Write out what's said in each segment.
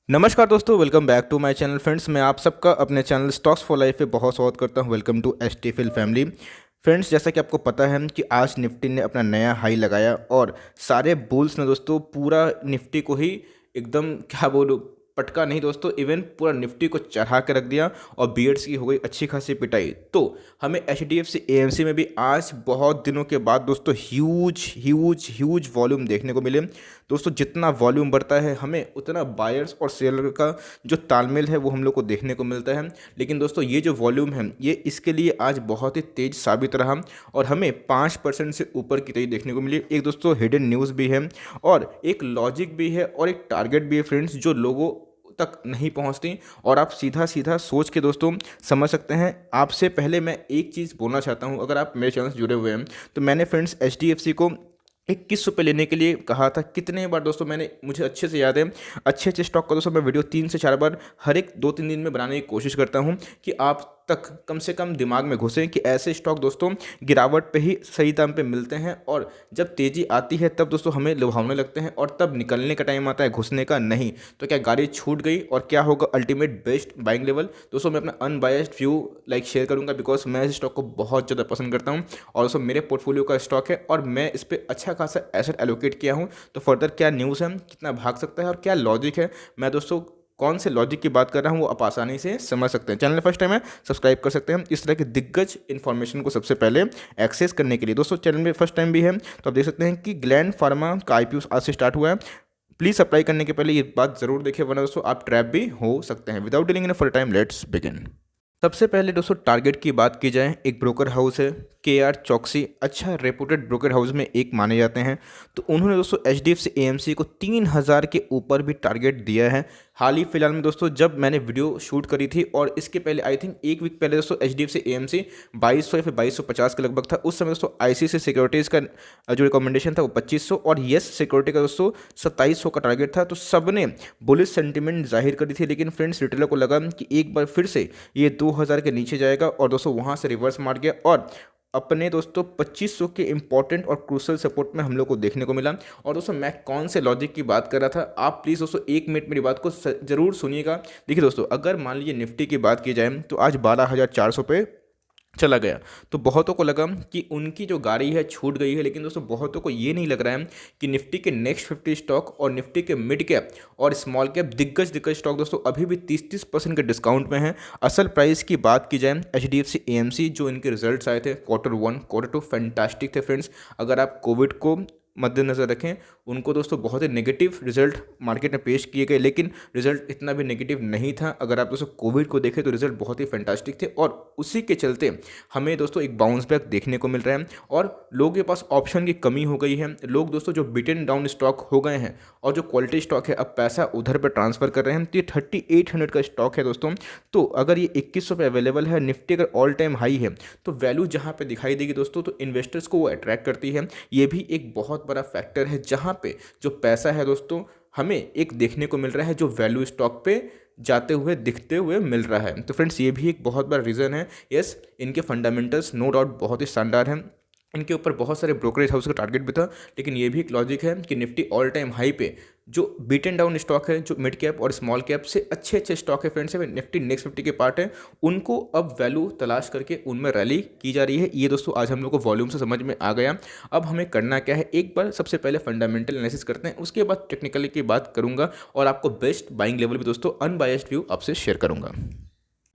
नमस्कार दोस्तों, welcome back to my channel. Friends, मैं आप सबका अपने चैनल स्टॉक्स फॉर लाइफ पे बहुत स्वागत करता हूं। वेलकम टू एसटीफिल फैमिली। फ्रेंड्स, जैसा कि आपको पता है कि आज निफ्टी ने अपना नया हाई लगाया और सारे बुल्स ने दोस्तों पूरा निफ्टी को ही एकदम क्या बोलूं, पटका नहीं दोस्तों, इवन पूरा निफ्टी को चढ़ा के रख दिया और बीयर्स की हो गई अच्छी खासी पिटाई। तो हमें एचडीएफसी एएमसी में भी आज बहुत दिनों के बाद दोस्तों ह्यूज ह्यूज ह्यूज वॉल्यूम देखने को मिले। दोस्तों, जितना वॉल्यूम बढ़ता है हमें उतना बायर्स और सेलर का जो तालमेल है वो हम लोग को देखने को मिलता है। लेकिन दोस्तों, ये जो वॉल्यूम है ये इसके लिए आज बहुत ही तेज साबित रहा और हमें 5% से ऊपर की तेजी देखने को मिली। एक दोस्तों हिडन न्यूज़ भी है और एक लॉजिक भी है और एक टारगेट भी है फ्रेंड्स, जो लोगों तक नहीं पहुंचती और आप सीधा सीधा सोच के दोस्तों समझ सकते हैं। आपसे पहले मैं एक चीज़ बोलना चाहता हूं, अगर आप मेरे चैनल से जुड़े हुए हैं तो मैंने फ्रेंड्स एचडीएफसी को 21 रुपये लेने के लिए कहा था। कितने बार दोस्तों मैंने, मुझे अच्छे से याद है, अच्छे अच्छे स्टॉक का दोस्तों मैं वीडियो 3 से 4 बार हर एक 2-3 दिन में बनाने की कोशिश करता हूं कि आप तक कम से कम दिमाग में घुसे कि ऐसे स्टॉक दोस्तों गिरावट पे ही सही दाम पे मिलते हैं और जब तेज़ी आती है तब दोस्तों हमें लुभावने लगते हैं और तब निकलने का टाइम आता है, घुसने का नहीं। तो क्या गाड़ी छूट गई और क्या होगा अल्टीमेट बेस्ट बाइंग लेवल? दोस्तों मैं अपना अनबायस्ड व्यू शेयर करूंगा बिकॉज मैं इस स्टॉक को बहुत ज़्यादा पसंद करता हूं और दोस्तों मेरे पोर्टफोलियो का स्टॉक है और मैं इस पर अच्छा खासा एसेट एलोकेट किया हूं। तो फर्दर क्या न्यूज़ है, कितना भाग सकता है और क्या लॉजिक है, मैं दोस्तों कौन से लॉजिक की बात कर रहा हूँ वो आप आसानी से समझ सकते हैं। चैनल फर्स्ट टाइम है, सब्सक्राइब कर सकते हैं इस तरह की दिग्गज इन्फॉर्मेशन को सबसे पहले एक्सेस करने के लिए। दोस्तों चैनल में फर्स्ट टाइम भी है तो आप देख सकते हैं कि ग्लैंड फार्मा का आईपीओ आज से स्टार्ट हुआ है। प्लीज़ अप्लाई करने के पहले ये बात जरूर देखिए, वरना दोस्तों आप ट्रैप भी हो सकते हैं। Without dealing in for time, let's begin. सबसे पहले दोस्तों टारगेट की बात की जाए, एक ब्रोकर हाउस है केआर चौकसी, अच्छा रेपुटेड ब्रोकर हाउस में एक माने जाते हैं। तो उन्होंने दोस्तों एचडीएफसी एएमसी को 3000 के ऊपर भी टारगेट दिया है। हाल ही फिलहाल में दोस्तों जब मैंने वीडियो शूट करी थी और इसके पहले आई थिंक एक वीक पहले दोस्तों एचडीएफसी एएमसी 2200 या फिर 2250 के लगभग था। उस समय दोस्तों आईसीसी सिक्योरिटीज़ का जो रिकमेंडेशन था वो 2500 और येस सिक्योरिटी का दोस्तों 2700 का टारगेट था। तो सबने बुलिश सेंटिमेंट जाहिर करी थी, लेकिन फ्रेंड्स रिटेलर को लगा कि एक बार फिर से ये 2000 के नीचे जाएगा और दोस्तों वहाँ से रिवर्स मार गया और अपने दोस्तों 2500 के इंपॉर्टेंट और क्रूशल सपोर्ट में हम लोग को देखने को मिला। और दोस्तों मैं कौन से लॉजिक की बात कर रहा था, आप प्लीज़ दोस्तों 1 मिनट मेरी बात को जरूर सुनिएगा। देखिए दोस्तों, अगर मान लीजिए निफ्टी की बात की जाए तो आज 12,400 पे चला गया तो बहुतों को लगा कि उनकी जो गाड़ी है छूट गई है। लेकिन दोस्तों बहुतों को ये नहीं लग रहा है कि निफ्टी के नेक्स्ट 50 स्टॉक और निफ्टी के मिड कैप और स्मॉल कैप दिग्गज स्टॉक दोस्तों अभी भी 30% के डिस्काउंट में हैं। असल प्राइस की बात की जाए एचडीएफसी एएमसी, जो इनके रिजल्ट्स आए थे Q1 Q2 फैंटास्टिक थे फ्रेंड्स। अगर आप कोविड को मद्देनज़र रखें, उनको दोस्तों बहुत ही नेगेटिव रिजल्ट मार्केट में पेश किए गए, लेकिन रिजल्ट इतना भी नेगेटिव नहीं था। अगर आप दोस्तों कोविड को देखें तो रिजल्ट बहुत ही फैंटास्टिक थे और उसी के चलते हमें दोस्तों एक बाउंस बैक देखने को मिल रहा है और लोगों के पास ऑप्शन की कमी हो गई है। लोग दोस्तों जो बिटन डाउन स्टॉक हो गए हैं और जो क्वालिटी स्टॉक है अब पैसा उधर पर ट्रांसफर कर रहे हैं। तो ये 3800 का स्टॉक है दोस्तों। तो अगर ये 2100 पे अवेलेबल है, निफ्टी अगर ऑल टाइम हाई है, तो वैल्यू जहाँ पे दिखाई देगी दोस्तों तो इन्वेस्टर्स को वो अट्रैक्ट करती है। ये भी एक बहुत बड़ा फैक्टर है जहाँ पे जो पैसा है दोस्तों हमें एक देखने को मिल रहा है जो वैल्यू स्टॉक पे जाते हुए दिखते हुए मिल रहा है। तो फ्रेंड्स ये भी एक बहुत बड़ा रीज़न है। यस, इनके फंडामेंटल्स नो डाउट बहुत ही शानदार हैं, इनके ऊपर बहुत सारे ब्रोकरेज हाउस का टारगेट भी था। लेकिन ये भी एक लॉजिक है कि निफ्टी ऑल टाइम हाई पे जो बीटन डाउन स्टॉक है, जो मिड कैप और स्मॉल कैप से अच्छे अच्छे स्टॉक है फ्रेंड्स, है निफ्टी नेक्स्ट 50 के पार्ट है, उनको अब वैल्यू तलाश करके उनमें रैली की जा रही है। ये दोस्तों आज हम लोग को वॉल्यूम से समझ में आ गया। अब हमें करना क्या है, एक बार सबसे पहले फंडामेंटल एनालिसिस करते हैं, उसके बाद टेक्निकली की बात करूंगा और आपको बेस्ट बाइंग लेवल भी दोस्तों अनबायस्ड व्यू आपसे शेयर करूंगा।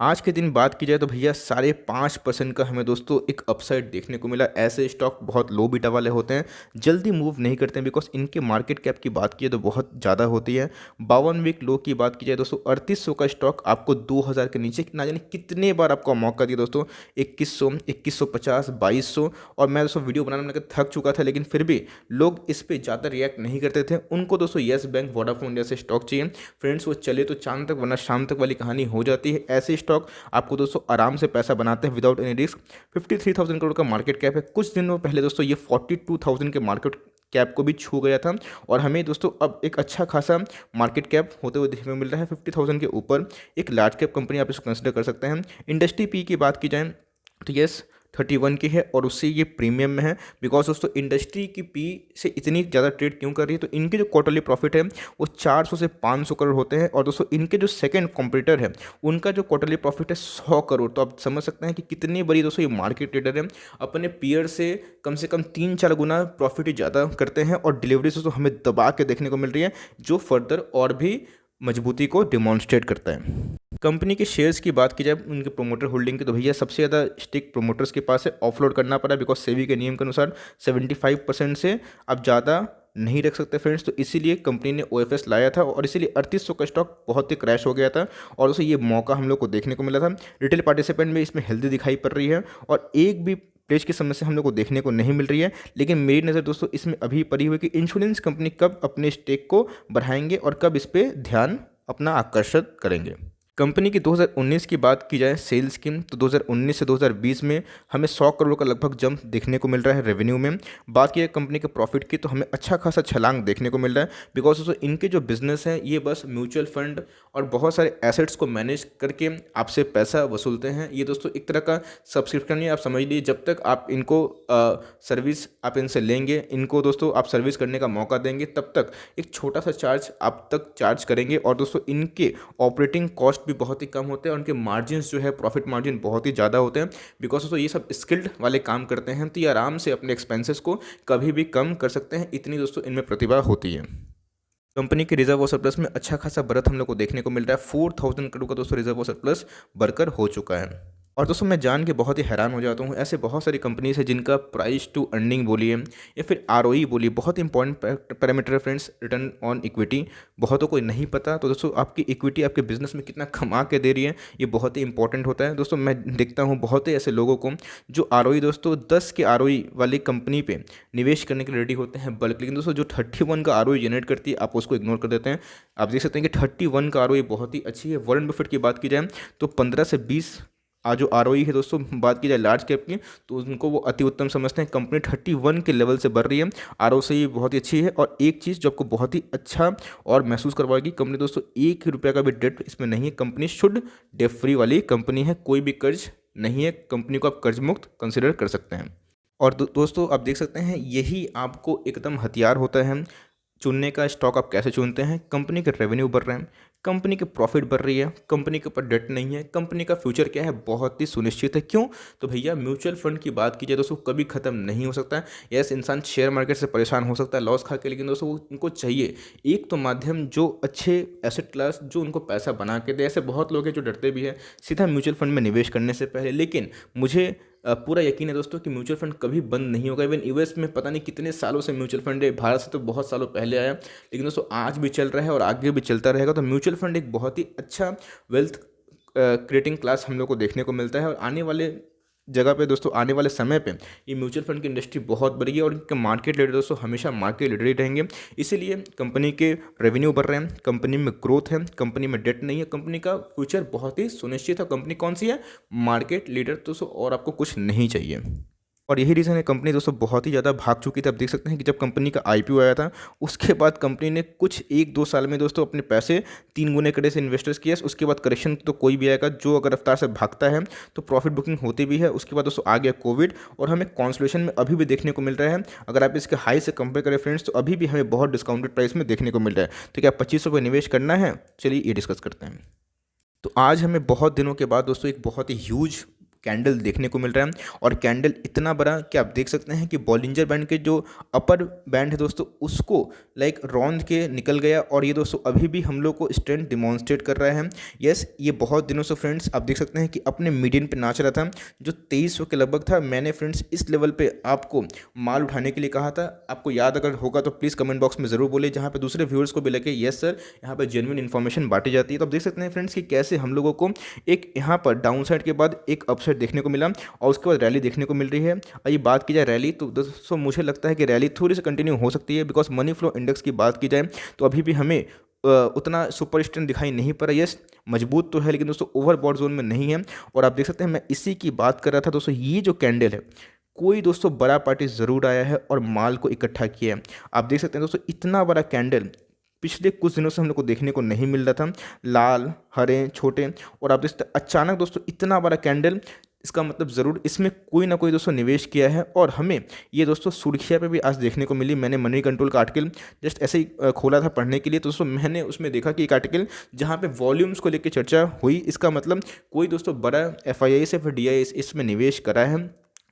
आज के दिन बात की जाए तो भैया 5.5% का हमें दोस्तों एक अपसाइड देखने को मिला। ऐसे स्टॉक बहुत लो बीटा वाले होते हैं, जल्दी मूव नहीं करते हैं बिकॉज इनके मार्केट कैप की बात की जाए तो बहुत ज़्यादा होती है। 52 वीक लो की बात की जाए दोस्तों 3800 का स्टॉक आपको 2000 के नीचे ना जाने कितने बार आपको मौका दिया दोस्तों, 2100, 2150, 2200। और मैं दोस्तों वीडियो बनाने में थक चुका था, लेकिन फिर भी लोग इस पर ज़्यादा रिएक्ट नहीं करते थे। उनको दोस्तों येस बैंक, वोडाफोन जैसे स्टॉक चाहिए फ्रेंड्स, वो चले तो चांद तक वरना शाम तक वाली कहानी हो जाती है। ऐसे स्टॉक आपको दोस्तों आराम से पैसा बनाते हैं विदाउट एनी रिस्क। 53,000 करोड़ का मार्केट कैप है। कुछ दिनों पहले दोस्तों ये 42,000 के मार्केट कैप को भी छू गया था और हमें दोस्तों अब एक अच्छा खासा मार्केट कैप होते हुए देखने को मिल रहा है 50,000 के ऊपर। एक लार्ज कैप कंपनी आप इसको कंसिडर कर सकते हैं। इंडस्ट्री पी की बात की जाए तो यस 31 की है और उससे ये प्रीमियम में है। बिकॉज दोस्तों इंडस्ट्री की पी से इतनी ज़्यादा ट्रेड क्यों कर रही है, तो इनके जो क्वार्टरली प्रॉफिट है वो 400 से 500 करोड़ होते हैं। और दोस्तों इनके जो सेकंड कॉम्पिटिटर है उनका जो क्वार्टरली प्रॉफिट है 100 करोड़। तो आप समझ सकते हैं कि कितनी बड़ी दोस्तों ये मार्केट लीडर है, अपने पीयर से कम 3-4 गुना प्रॉफिट ही ज़्यादा करते हैं। और डिलीवरी दोस्तों हमें दबा के देखने को मिल रही है, जो फर्दर और भी मजबूती को डिमॉन्स्ट्रेट करता है। कंपनी के शेयर्स की बात की जाए उनके प्रोमोटर होल्डिंग की, तो भैया सबसे ज़्यादा स्टेक प्रोमोटर्स के पास है। ऑफलोड करना पड़ा बिकॉज सेबी के नियम के अनुसार 75% से अब ज़्यादा नहीं रख सकते फ्रेंड्स। तो इसीलिए कंपनी ने ओएफएस लाया था और इसीलिए 3800 का स्टॉक बहुत ही क्रैश हो गया था और उसे ये मौका हम लोग को देखने को मिला था। रिटेल पार्टिसिपेंट में इसमें हेल्दी दिखाई पड़ रही है और एक भी प्लेज की समस्या हम लोग को देखने को नहीं मिल रही है। लेकिन मेरी नज़र दोस्तों इसमें अभी पड़ी हुई कि इंश्योरेंस कंपनी कब अपने स्टेक को बढ़ाएंगे और कब इस पर ध्यान अपना आकर्षित करेंगे। कंपनी की 2019 की बात की जाए सेल्स की, तो 2019 से 2020 में हमें 100 करोड़ का लगभग जंप देखने को मिल रहा है रेवेन्यू में। बात की है कंपनी के प्रॉफिट की, तो हमें अच्छा खासा छलांग देखने को मिल रहा है। बिकॉज दोस्तों इनके जो बिजनेस है ये बस म्यूचुअल फंड और बहुत सारे एसेट्स को मैनेज करके आपसे पैसा वसूलते हैं। ये दोस्तों एक तरह का सब्सक्रिप्शन ही आप समझ लीजिए। जब तक आप इनको सर्विस आप इनसे लेंगे, इनको दोस्तों आप सर्विस करने का मौका देंगे, तब तक एक छोटा सा चार्ज आप तक चार्ज करेंगे। और दोस्तों इनके ऑपरेटिंग कॉस्ट भी बहुत ही कम होते हैं और उनके मार्जिन्स जो है प्रॉफिट मार्जिन बहुत ही ज़्यादा होते हैं। बिकॉज दोस्तों ये सब स्किल्ड वाले काम करते हैं, तो ये आराम से अपने एक्सपेंसेस को कभी भी कम कर सकते हैं, इतनी दोस्तों इनमें प्रतिभा होती है। कंपनी के रिजर्व और सरप्लस में अच्छा खासा बढ़त हम लोग को देखने को मिल रहा है। 4000 करोड़ का दोस्तों रिजर्व और सरप्लस बढ़कर हो चुका है। और दोस्तों मैं जान के बहुत ही हैरान हो जाता हूँ, ऐसे बहुत सारी कंपनीज है जिनका प्राइस टू अर्निंग बोलिए या फिर आरओई बोलिए, बहुत इंपॉर्टेंट पैरामीटर है फ्रेंड्स, रिटर्न ऑन इक्विटी, बहुतों को नहीं पता। तो दोस्तों आपकी इक्विटी आपके बिजनेस में कितना कमा के दे रही है, ये बहुत ही इंपॉर्टेंट होता है। दोस्तों मैं देखता हूँ बहुत ही ऐसे लोगों को जो आरओई दोस्तों 10 के आरओई वाली कंपनी पे निवेश करने के लिए रेडी होते हैं बल्कि, लेकिन दोस्तों जो 31 का आरओई जनरेट करती है आप उसको इग्नोर कर देते हैं। आप देख सकते हैं कि 31 का आरओई बहुत ही अच्छी है। वॉरेन बफेट की बात की जाए तो 15 से 20 आज जो आरओई है दोस्तों, बात की जाए लार्ज कैप की, तो उनको वो अति उत्तम समझते हैं। कंपनी 31 के लेवल से बढ़ रही है, आरओसी बहुत ही अच्छी है। और एक चीज़ जो आपको बहुत ही अच्छा और महसूस करवाएगी, कंपनी दोस्तों 1 रुपये का भी डेट इसमें नहीं है। कंपनी शुद्ध डेट फ्री वाली कंपनी है, कोई भी कर्ज नहीं है। कंपनी को आप कर्ज मुक्त कंसिडर कर सकते हैं। और दोस्तों आप देख सकते हैं यही आपको एकदम हथियार होता है चुनने का। स्टॉक आप कैसे चुनते हैं? कंपनी के रेवेन्यू बढ़ रहे हैं, कंपनी की प्रॉफिट बढ़ रही है, कंपनी के ऊपर डेट नहीं है, कंपनी का फ्यूचर क्या है बहुत ही सुनिश्चित है। क्यों? तो भैया म्यूचुअल फंड की बात की जाए दोस्तों कभी खत्म नहीं हो सकता है। यस, इंसान शेयर मार्केट से परेशान हो सकता है लॉस खा के, लेकिन दोस्तों वो उनको चाहिए एक तो माध्यम जो अच्छे एसेट क्लास जो उनको पैसा बना के दे। ऐसे बहुत लोग हैं जो डरते भी हैं सीधा म्यूचुअल फंड में निवेश करने से पहले, लेकिन मुझे पूरा यकीन है दोस्तों कि म्यूचुअल फंड कभी बंद नहीं होगा। इवन यूएस में पता नहीं कितने सालों से म्यूचुअल फंड है, भारत से तो बहुत सालों पहले आया, लेकिन दोस्तों आज भी चल रहा है और आगे भी चलता रहेगा। तो म्यूचुअल फंड एक बहुत ही अच्छा वेल्थ क्रिएटिंग क्लास हम लोग को देखने को मिलता है। और आने वाले जगह पे दोस्तों, आने वाले समय पे ये म्यूचुअल फंड की इंडस्ट्री बहुत बड़ी है और इनके मार्केट लीडर दोस्तों हमेशा मार्केट लीडर ही रहेंगे। इसीलिए कंपनी के रेवेन्यू बढ़ रहे हैं, कंपनी में ग्रोथ है, कंपनी में डेट नहीं है, कंपनी का फ्यूचर बहुत ही सुनिश्चित है। कंपनी कौन सी है? मार्केट लीडर दोस्तों, और आपको कुछ नहीं चाहिए। और यही रीज़न है कंपनी दोस्तों बहुत ही ज़्यादा भाग चुकी थी। आप देख सकते हैं कि जब कंपनी का आईपीओ आया था उसके बाद कंपनी ने कुछ 1-2 साल में दोस्तों अपने पैसे 3 गुने करे से इन्वेस्टर्स किए। उसके बाद करेक्शन तो कोई भी आएगा, जो अगर रफ्तार से भागता है तो प्रॉफिट बुकिंग होती भी है। उसके बाद दोस्तों आ गया कोविड और हमें कॉन्सोलेशन में अभी भी देखने को मिल रहा है। अगर आप इसके हाई से कंपेयर करें फ्रेंड्स, तो अभी भी हमें बहुत डिस्काउंटेड प्राइस में देखने को मिल रहा है। तो क्या 2500 रुपये निवेश करना है? चलिए ये डिस्कस करते हैं। तो आज हमें बहुत दिनों के बाद दोस्तों एक बहुत ही ह्यूज कैंडल देखने को मिल रहा है। और कैंडल इतना बड़ा कि आप देख सकते हैं कि बॉलिंजर बैंड के जो अपर बैंड है दोस्तों उसको लाइक रौंद के निकल गया। और ये दोस्तों अभी भी हम लोग को स्ट्रेंथ डिमॉन्स्ट्रेट कर रहा है। यस, ये बहुत दिनों से फ्रेंड्स आप देख सकते हैं कि अपने मीडियन पे नाच रहा था जो 2300 के लगभग था। मैंने फ्रेंड्स इस लेवल पे आपको माल उठाने के लिए कहा था। आपको याद अगर होगा तो प्लीज़ कमेंट बॉक्स में ज़रूर बोले, जहाँ पे दूसरे व्यूअर्स को भी लगे यस सर यहाँ पर जेन्युइन इन्फॉर्मेशन बांटी जाती है। तो आप देख सकते हैं फ्रेंड्स कि कैसे हम लोगों को एक यहाँ पर डाउन साइड के बाद एक अपसाइड देखने को मिला और उसके बाद रैली देखने को मिल रही है। और ये बात की जाए रैली, तो दोस्तों मुझे लगता है कि रैली थोड़ी सी कंटिन्यू हो सकती है। बिकॉज मनी फ्लो इंडेक्स की बात की जाए तो अभी भी हमें उतना सुपर स्ट्रेंथ दिखाई नहीं पड़ रहा। यस, मजबूत तो है लेकिन दोस्तों ओवरबॉट जोन में नहीं है। और आप देख सकते हैं मैं इसी की बात कर रहा था दोस्तों, ये जो कैंडल है कोई दोस्तों बड़ा पार्टी ज़रूर आया है और माल को इकट्ठा किया है। आप देख सकते हैं दोस्तों इतना बड़ा कैंडल पिछले कुछ दिनों से हम लोग को देखने को नहीं मिल रहा था। लाल, हरे, छोटे, और आप देखते हैं अचानक दोस्तों इतना बड़ा कैंडल इसका मतलब ज़रूर इसमें कोई ना कोई दोस्तों निवेश किया है। और हमें ये दोस्तों सुर्खियाँ पे भी आज देखने को मिली। मैंने मनी कंट्रोल का आर्टिकल जस्ट ऐसे ही खोला था पढ़ने के लिए, तो दोस्तों मैंने उसमें देखा कि एक आर्टिकल जहाँ पे वॉल्यूम्स को लेकर चर्चा हुई, इसका मतलब कोई दोस्तों बड़ा FIIs या फिर DIS इसमें निवेश करा है।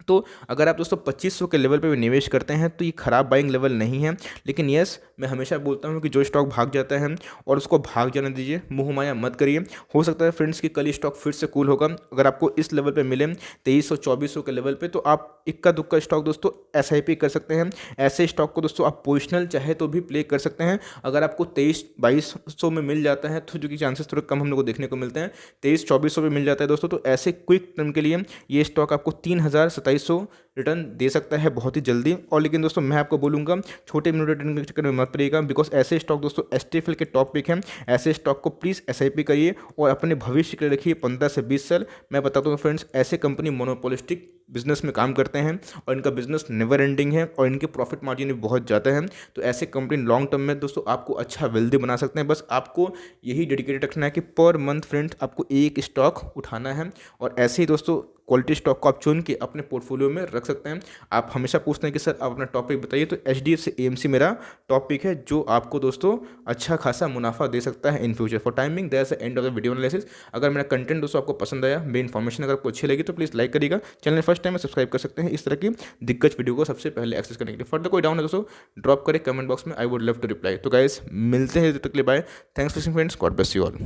तो अगर आप दोस्तों 2500 के लेवल पे भी निवेश करते हैं तो ये ख़राब बाइंग लेवल नहीं है। लेकिन यस, मैं हमेशा बोलता हूँ कि जो स्टॉक भाग जाता है और उसको भाग जाने दीजिए, मुँह माया मत करिए। हो सकता है फ्रेंड्स कि कल ये स्टॉक फिर से कूल होगा। अगर आपको इस लेवल पे मिले 2300-2400 के लेवल पे, तो आप इक्का दुक्का स्टॉक दोस्तों SIP कर सकते हैं। ऐसे स्टॉक को दोस्तों आप पोजिशनल चाहे तो भी प्ले कर सकते हैं। अगर आपको 2300-2200 में मिल जाता है तो जो कि चांसेस थोड़े कम हम लोग को देखने को मिलते हैं, 2300-2400 में मिल जाता है दोस्तों, तो ऐसे क्विक टर्म के लिए ये स्टॉक आपको 3000-2700 रिटर्न दे सकता है बहुत ही जल्दी। और लेकिन दोस्तों मैं आपको बोलूँगा छोटे मिनट रिटर्न के चक्कर में मत पड़िएगा, बिकॉज ऐसे स्टॉक दोस्तों STFL के टॉप पिक हैं। ऐसे स्टॉक को प्लीज़ SIP करिए और अपने भविष्य के लिए रखिए 15 से 20 साल। मैं बताता हूँ फ्रेंड्स, ऐसे कंपनी मोनोपोलिस्टिक बिजनेस में काम करते हैं और इनका बिजनेस नेवर एंडिंग है और इनके प्रॉफिट मार्जिन भी बहुत ज़्यादा है। तो ऐसे कंपनी लॉन्ग टर्म में दोस्तों आपको अच्छा वेल्दी बना सकते हैं। बस आपको यही डेडिकेटेड रखना है कि पर मंथ फ्रेंड्स आपको एक स्टॉक उठाना है, और ऐसे ही दोस्तों क्वालिटी स्टॉक को आप चुन के अपने पोर्टफोलियो में रख सकते हैं। आप हमेशा पूछते हैं कि सर आप अपना टॉपिक बताइए, तो HDFC AMC मेरा टॉपिक है जो आपको दोस्तों अच्छा खासा मुनाफा दे सकता है in future. For timing that's the end of the video analysis. अगर मेरा कंटेंट दोस्तों आपको पसंद आया, मेरी इन्फॉर्मेशन अगर आपको अच्छी लगी तो प्लीज़ लाइक करिएगा। चैनल फर्स्ट टाइम में सब्सक्राइब कर सकते हैं इस तरह की दिग्गज वीडियो को सबसे पहले एक्सेस करने के लिए। फर्दर कोई डाउन है दोस्तों ड्रॉप करें कमेंट बॉक्स में, I would love to reply. तो गाइस मिलते हैं, तब तक के लिए bye. Thanks for friends, God bless you all.